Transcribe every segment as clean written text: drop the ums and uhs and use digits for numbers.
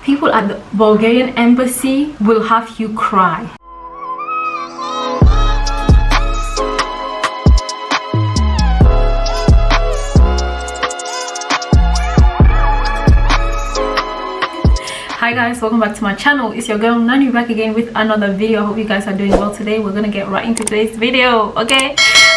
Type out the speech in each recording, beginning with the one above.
people at the Bulgarian embassy will have you cry. Hi guys, welcome back to my channel. It's your girl Nani back again with another video. I hope you guys are doing well today. We're gonna get right into today's video, okay?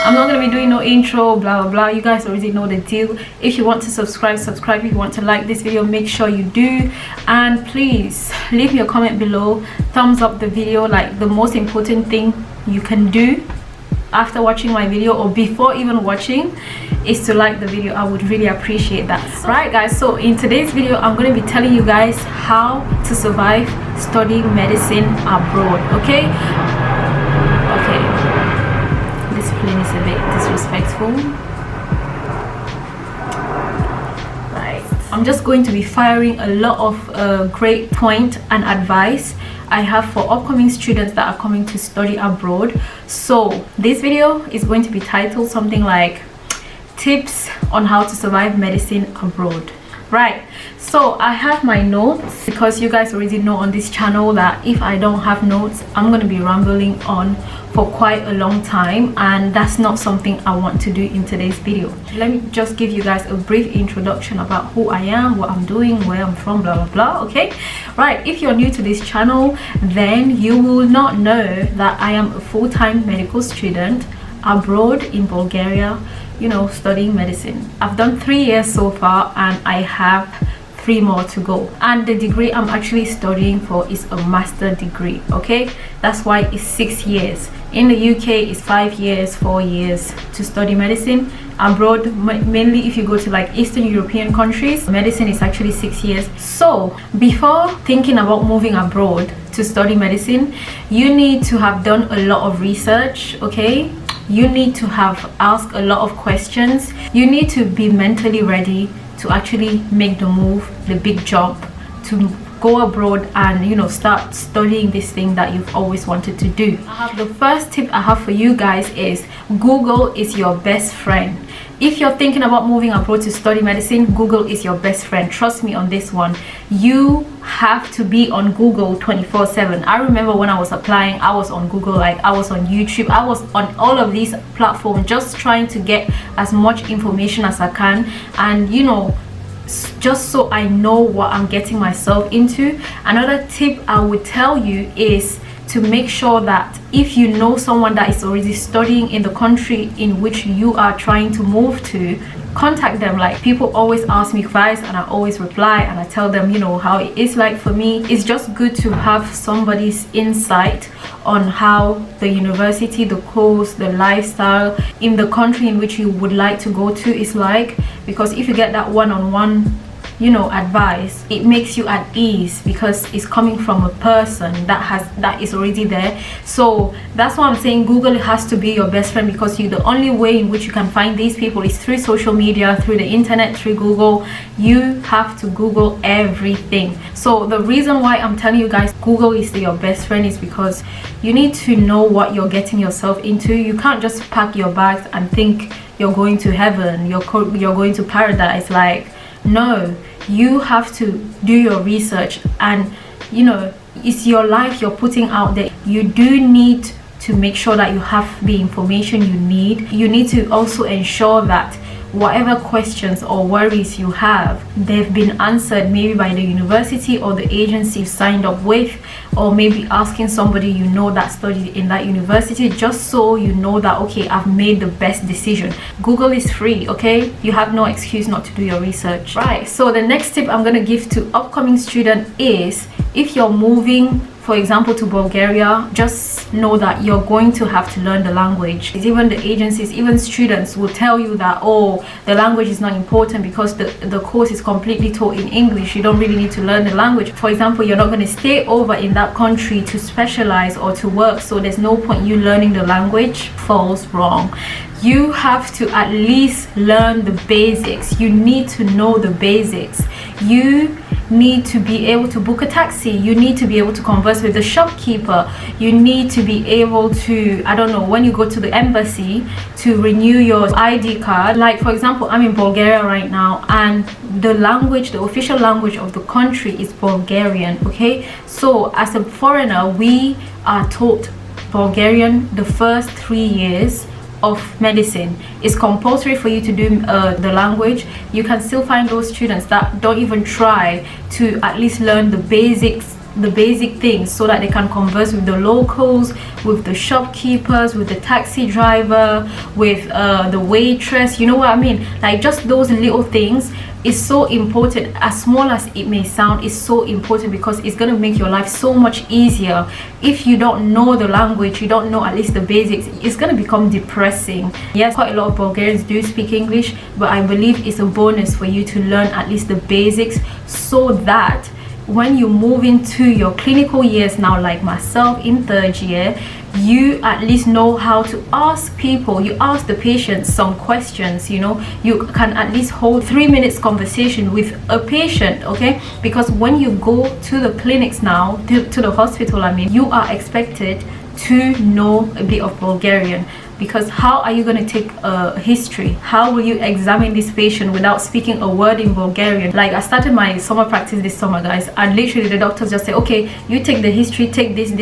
I'm not gonna be doing no intro, blah blah blah. You guys already know the deal. If you want to subscribe. If you want to like this video, make sure you do. And please leave your comment below, thumbs up the video. Like, the most important thing you can do after watching my video or before even watching is to like the video. I would really appreciate that. Right guys, so in today's video I'm going to be telling you guys how to survive studying medicine abroad. Okay, this plane is a bit disrespectful. Right, I'm just going to be firing a lot of great point and advice I have for upcoming students that are coming to study abroad. So this video is going to be titled something like tips on how to survive medicine abroad. Right, so I have my notes because you guys already know on this channel that if I don't have notes, I'm going to be rambling on for quite a long time, and that's not something I want to do in today's video. Let me just give you guys a brief introduction about who I am, what I'm doing, where I'm from, blah blah blah. Okay, right, if you're new to this channel, then you will not know that I am a full-time medical student abroad in Bulgaria, you know, studying medicine. I've done 3 years so far and I have 3 more to go, and the degree I'm actually studying for is a master degree. Okay, that's why it's 6 years. In the UK it's 5 years, 4 years to study medicine. Abroad, mainly if you go to like Eastern European countries, medicine is actually 6 years. So before thinking about moving abroad to study medicine, you need to have done a lot of research. Okay, you need to have asked a lot of questions. You need to be mentally ready to actually make the move, the big jump, to go abroad and, you know, start studying this thing that you've always wanted to do. The first tip I have for you guys is Google is your best friend. If you're thinking about moving abroad to study medicine, Google is your best friend. Trust me on this one. You have to be on Google 24/7. I remember when I was applying, I was on Google, like I was on YouTube, I was on all of these platforms just trying to get as much information as I can, and you know, just so I know what I'm getting myself into. Another tip I would tell you is to make sure that if you know someone that is already studying in the country in which you are trying to move to, contact them. Like, people always ask me advice and I always reply and I tell them, you know, how it is like for me. It's just good to have somebody's insight on how the university, the course, the lifestyle in the country in which you would like to go to is like, because if you get that one-on-one, you know, advice, it makes you at ease because it's coming from a person that is already there. So that's why I'm saying Google has to be your best friend, because the only way in which you can find these people is through social media, through the internet, through Google. You have to Google everything. So the reason why I'm telling you guys Google is your best friend is because you need to know what you're getting yourself into. You can't just pack your bags and think you're going to heaven, you're going to paradise. Like, no, you have to do your research, and you know, it's your life you're putting out there. You do need to make sure that you have the information you need. You need to also ensure that whatever questions or worries you have, they've been answered maybe by the university or the agency you signed up with, or maybe asking somebody you know that studied in that university, just so you know that, okay, I've made the best decision. Google is free, okay? You have no excuse not to do your research. Right, so the next tip I'm going to give to upcoming students is, if you're moving, for example, to Bulgaria, just know that you're going to have to learn the language. Even the agencies, even students will tell you that, oh, the language is not important because the course is completely taught in English. You don't really need to learn the language. For example, you're not going to stay over in that country to specialize or to work, so there's no point you learning the language. False, wrong. you have to at least learn the basics. You need to know the basics. You need to be able to book a taxi. You need to be able to converse with the shopkeeper. You need to be able to, I don't know, when you go to the embassy to renew your ID card. Like for example, I'm in Bulgaria right now, and the language, the official language of the country is Bulgarian. Okay, so as a foreigner, we are taught Bulgarian the first 3 years of medicine. It's compulsory for you to do the language. You can still find those students that don't even try to at least learn the basics, the basic things, so that they can converse with the locals, with the shopkeepers, with the taxi driver, with the waitress. You know what I mean? Like just those little things is so important. As small as it may sound, is so important, because it's going to make your life so much easier. If you don't know the language, you don't know at least the basics, it's going to become depressing. Yes, quite a lot of Bulgarians do speak English, but I believe it's a bonus for you to learn at least the basics, so that when you move into your clinical years now, like myself in 3rd year, you at least know how to ask people. You ask the patients some questions, you know, you can at least hold 3 minutes conversation with a patient. Okay, because when you go to the clinics now, to the hospital, I mean, you are expected to know a bit of Bulgarian. Because how are you going to take a history? How will you examine this patient without speaking a word in Bulgarian? Like I started my summer practice this summer, guys, and literally the doctors just say, okay, you take the history, take this,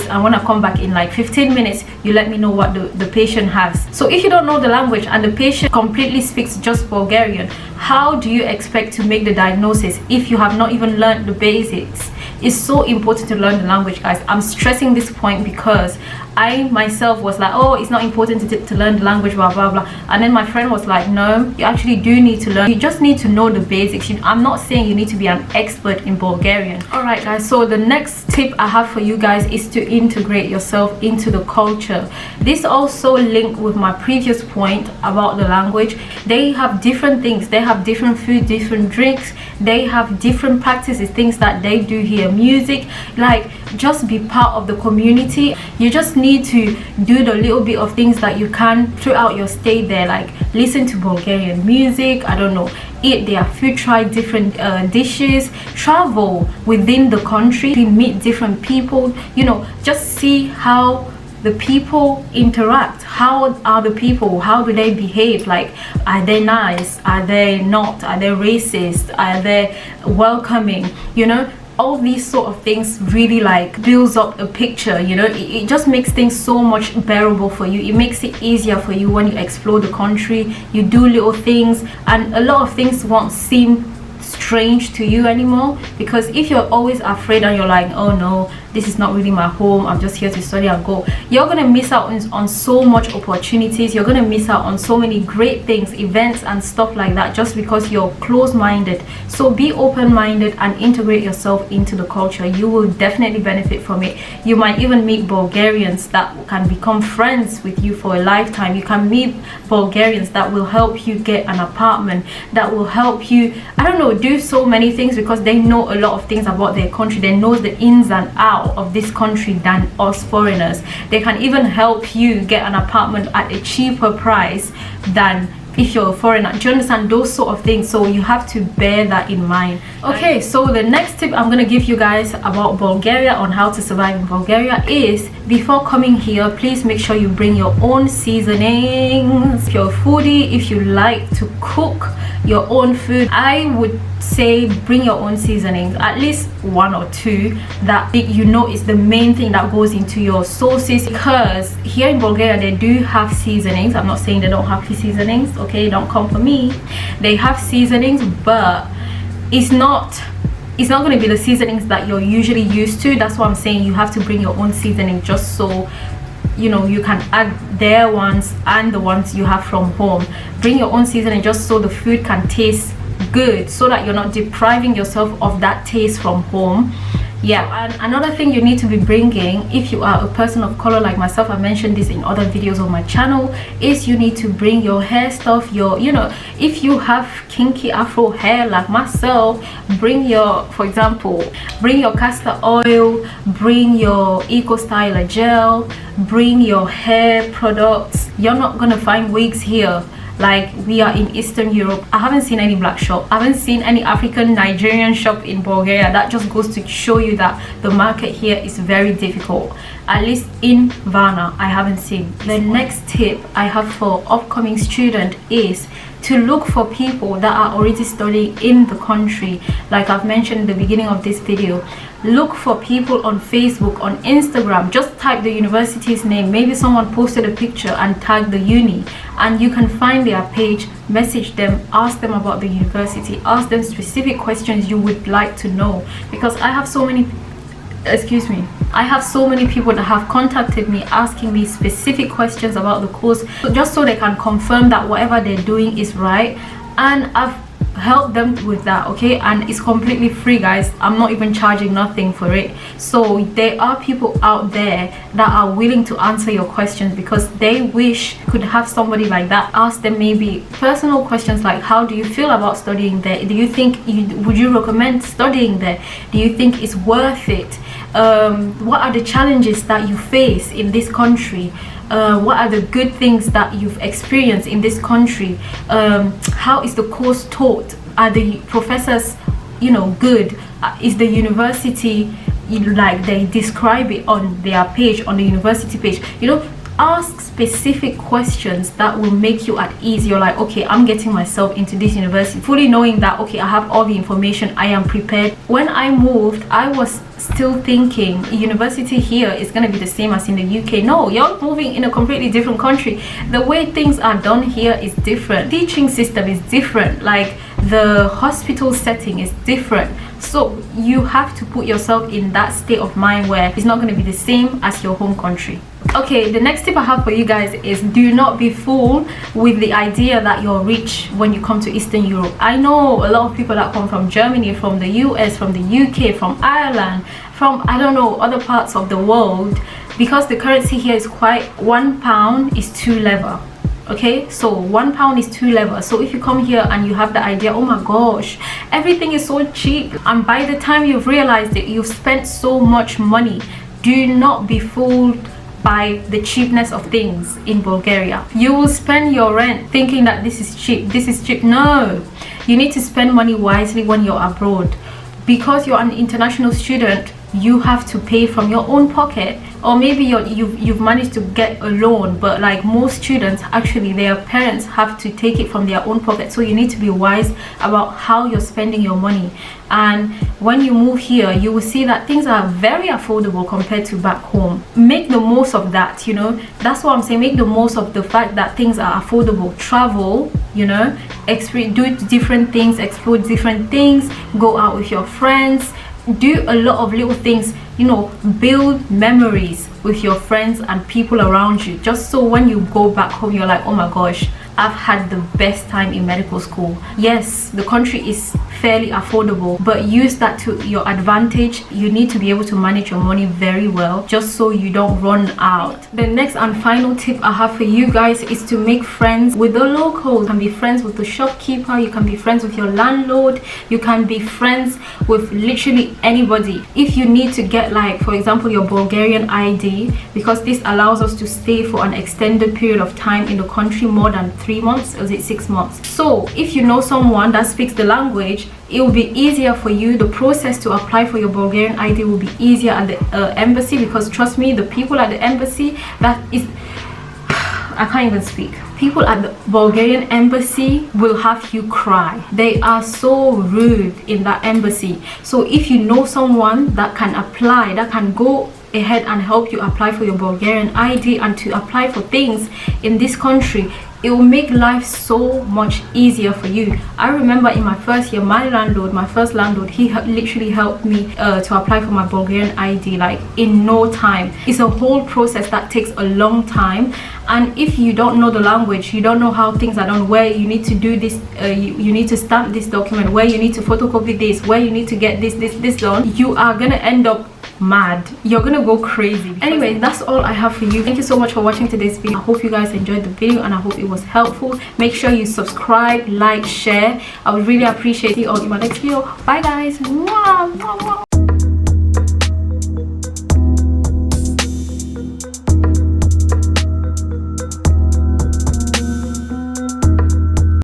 and when I come back in like 15 minutes, you let me know what the patient has. So if you don't know the language and the patient completely speaks just Bulgarian, how do you expect to make the diagnosis if you have not even learned the basics? It's so important to learn the language, guys. I'm stressing this point because I myself was like, oh, it's not important to learn the language, blah blah blah, and then my friend was like, no, you actually do need to learn. You just need to know the basics. I'm not saying you need to be an expert in Bulgarian. All right, guys, so the next tip I have for you guys is to integrate yourself into the culture. This also linked with my previous point about the language. They have different things. They have different food, different drinks. They have different practices, things that they do here, music. Like, just be part of the community. You just need to do the little bit of things that you can throughout your stay there, like listen to Bulgarian music, I don't know, eat their food, try different dishes, travel within the country, meet different people, you know, just see how the people interact. How are the people? How do they behave? Like, are they nice? Are they not? Are they racist? Are they welcoming? You know, all these sort of things really like builds up a picture, you know. It just makes things so much bearable for you. It makes it easier for you when you explore the country. You do little things, and a lot of things won't seem strange to you anymore. Because if you're always afraid and you're like, oh no, this is not really my home, I'm just here to study and go, you're gonna miss out on so much opportunities. You're gonna miss out on so many great things, events and stuff like that, just because you're closed-minded. So be open-minded and integrate yourself into the culture. You will definitely benefit from it. You might even meet Bulgarians that can become friends with you for a lifetime. You can meet Bulgarians that will help you get an apartment, that will help you, I don't know, do so many things, because they know a lot of things about their country. They know the ins and outs of this country than us foreigners. They can even help you get an apartment at a cheaper price than if you're a foreigner. Do you understand? Those sort of things. So you have to bear that in mind. Okay, so the next tip I'm going to give you guys about Bulgaria, on how to survive in Bulgaria, is before coming here, please make sure you bring your own seasonings. If you're a foodie, if you like to cook your own food, I would say bring your own seasonings, at least 1 or 2 that you know is the main thing that goes into your sauces. Because here in Bulgaria they do have seasonings. I'm not saying they don't have seasonings, okay, don't come for me. They have seasonings, but it's not going to be the seasonings that you're usually used to. That's why I'm saying you have to bring your own seasoning, just so you know you can add their ones and the ones you have from home. Bring your own seasoning just so the food can taste good, so that you're not depriving yourself of that taste from home. Yeah, and another thing you need to be bringing, if you are a person of color like myself, I mentioned this in other videos on my channel, is you need to bring your hair stuff. Your, you know, if you have kinky afro hair like myself, bring your, for example, bring your castor oil, bring your eco styler gel, bring your hair products, You're not gonna find wigs here like we are in Eastern Europe. I haven't seen any black shop. I haven't seen any African Nigerian shop in Bulgaria. That just goes to show you that the market here is very difficult. At least in Varna, I haven't seen. The next tip I have for upcoming student is to look for people that are already studying in the country. Like I've mentioned in the beginning of this video, look for people on Facebook, on Instagram. Just type the university's name. Maybe someone posted a picture and tagged the uni, and you can find their page, message them, ask them about the university, ask them specific questions you would like to know. Because I have so many people that have contacted me asking me specific questions about the course, just so they can confirm that whatever they're doing is right, and I've helped them with that. Okay, and it's completely free, guys. I'm not even charging nothing for it. So there are people out there that are willing to answer your questions because they wish could have somebody like that. Ask them maybe personal questions like, how do you feel about studying there? Do you think would you recommend studying there? Do you think it's worth it? What are the challenges that you face in this country? What are the good things that you've experienced in this country? How is the course taught? Are the professors, you know, good? Is the university, like they describe it on their page, on the university page? You know, ask specific questions that will make you at ease. You're like, okay, I'm getting myself into this university, fully knowing that, okay, I have all the information, I am prepared. When I moved, I was still thinking university here is going to be the same as in the UK. No, you're moving in a completely different country. The way things are done here is different. Teaching system is different. Like the hospital setting is different. So you have to put yourself in that state of mind where it's not going to be the same as your home country. Okay, the next tip I have for you guys is do not be fooled with the idea that you're rich when you come to Eastern Europe. I know a lot of people that come from Germany, from the US, from the UK, from Ireland, from I don't know, other parts of the world, because the currency here is quite, £1 is 2 lever. Okay, so £1 is 2 lever. So if you come here and you have the idea, oh my gosh, everything is so cheap, and by the time you've realized it, you've spent so much money. Do not be fooled by the cheapness of things in Bulgaria. You will spend your rent thinking that this is cheap. No, you need to spend money wisely when you're abroad. Because you're an international student, you have to pay from your own pocket, or maybe you've managed to get a loan, but like most students, actually their parents have to take it from their own pocket. So you need to be wise about how you're spending your money. And when you move here, you will see that things are very affordable compared to back home. Make the most of that, you know. That's what I'm saying. Make the most of the fact that things are affordable. Travel, you know, do different things, explore different things, go out with your friends, do a lot of little things, you know, build memories with your friends and people around you, just so when you go back home you're like, oh my gosh, I've had the best time in medical school. Yes, the country is fairly affordable, but use that to your advantage. You need to be able to manage your money very well, just so you don't run out. The next and final tip I have for you guys is to make friends with the locals. You can be friends with the shopkeeper, you can be friends with your landlord, you can be friends with literally anybody. If you need to get, like, for example, your Bulgarian ID, because this allows us to stay for an extended period of time in the country, more than 3 months, or is it 6 months? So if you know someone that speaks the language, it will be easier for you. The process to apply for your Bulgarian ID will be easier at the embassy, because trust me, the people at the embassy, I can't even speak. People at the Bulgarian embassy will have you cry. They are so rude in that embassy. So if you know someone that can apply, that can go ahead and help you apply for your Bulgarian ID and to apply for things in this country, it will make life so much easier for you. I remember in my first year, my first landlord, he literally helped me to apply for my Bulgarian ID, like in no time. It's a whole process that takes a long time, and if you don't know the language, you don't know how things are done, where you need to do this, you need to stamp this document, where you need to photocopy this, where you need to get this done, you are gonna end up mad. You're gonna go crazy. Anyway, that's all I have for you. Thank you so much for watching today's video. I hope you guys enjoyed the video and I hope it was helpful. Make sure you subscribe, like, share. I would really appreciate it. See you all in my next video. Bye guys. Mwah, mwah, mwah.